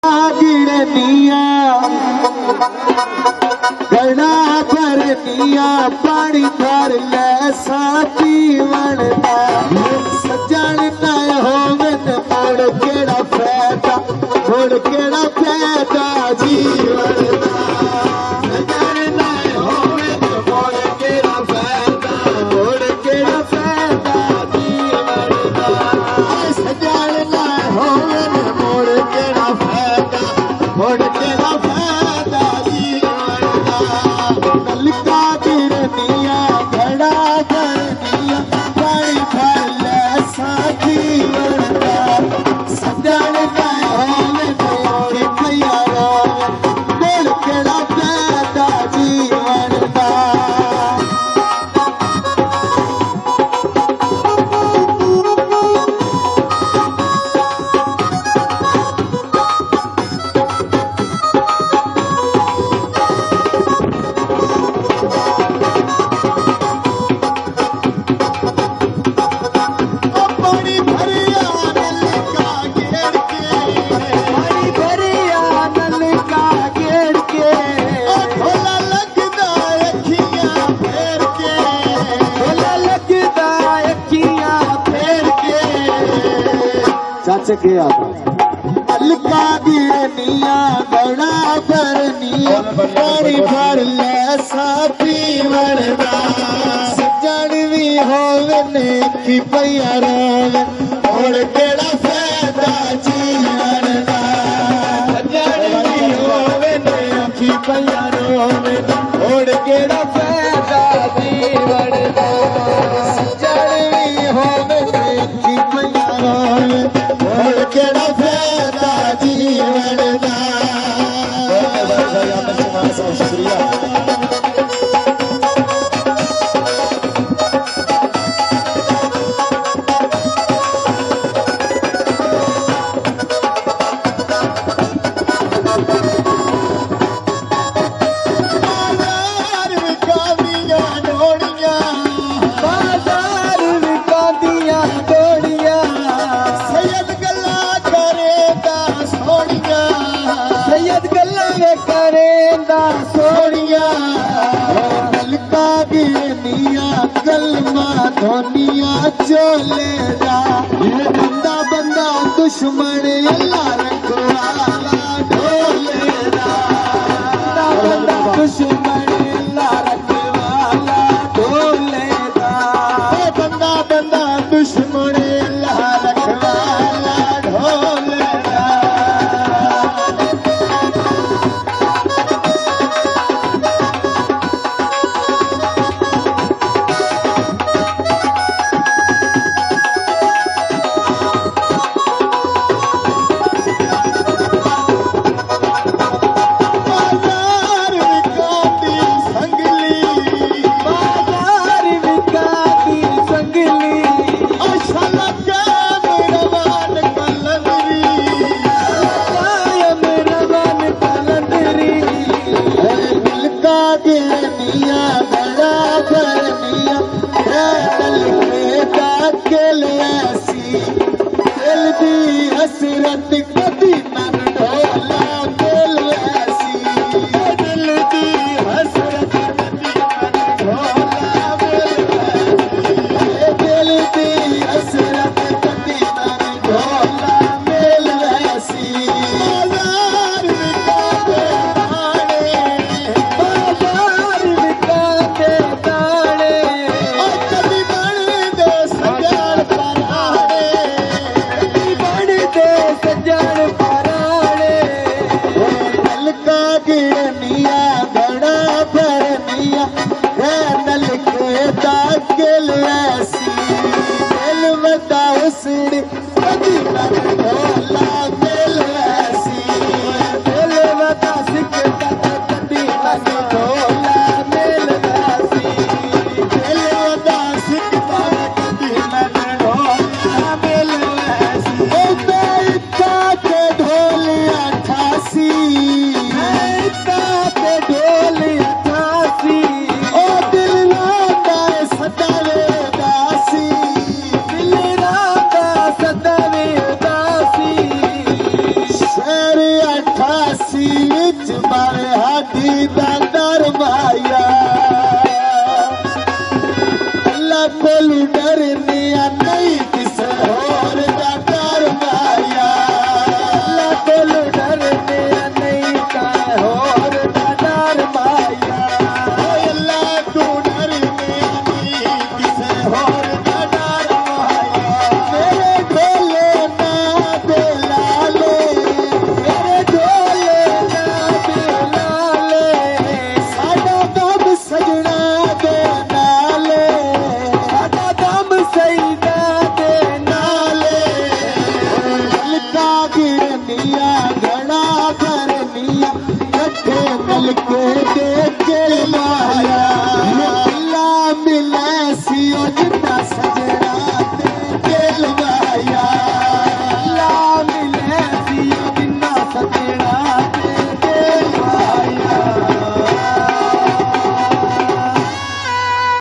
गिरनिया गड़ा भरनिया पानी भर ले साथी बनता सजन न होवन मुड़ केड़ा फैदा मुड़ केड़ा फैदा जीवन सजन न होवन मुड़ केड़ा फैदा मुड़ केड़ा फैदा जीवन सजन न होवन मुड़ केड़ा फैदा मुड़ केड़ा फैदा जीवन कलका गिरनिया घड़ा भरनिया पानी भर ले साथी बनता सजन न होवन मुड़ केड़ा मुड़ केड़ा फैदा जीवन पानी भरिया नलका घेर के पानी भरिया नलका घेर के ढोला लगदा अखियां फेर के ढोला लगदा अखियां फेर के चाचा के अलका गिरनिया गड़ा भरनिया पानी भर ले साथी बनदा सजन भी होवन की पैया रोवन और केड़ा फैदा जीवन दा सजन भी होवन की पैया रोवन और केड़ा फैदा जीवन दा सजन भी होवन की पैया रोवन और केड़ा फैदा जीवन दा शुक्रिया बाजार विकादियां डोड़ियां बाजार विकादियां डोड़ियां सैयद गल्ला करेंदा सोनिया सैयद गल्ला वे करेंदा सोनिया कलका गिरनिया कलमा धोनिया चोले दा ये बंदा बंदा दुश्मन अल्लाह रखवाला ढोले दा बंदा दुश्मन अल्लाह रखवाला ढोले दा बंदा बंदा दुश्मन अल्लाह रखवाला ढोले दा दीदार माया अल्लाह कोलू डरने नहीं किसे होर दा डर माया अल्लाह कोलू डरने नहीं का होर दा डर माया अल्लाह तू डरने नहीं किसे होर दा डर माया मेरे ढोले ना दे लाले मेरे ढोले ना दे लाले साडा दम सजना दे नाले साडा दम सईदा दे नाले ललका गिरनिया घड़ा करनिया कट्ठे मिल के देख के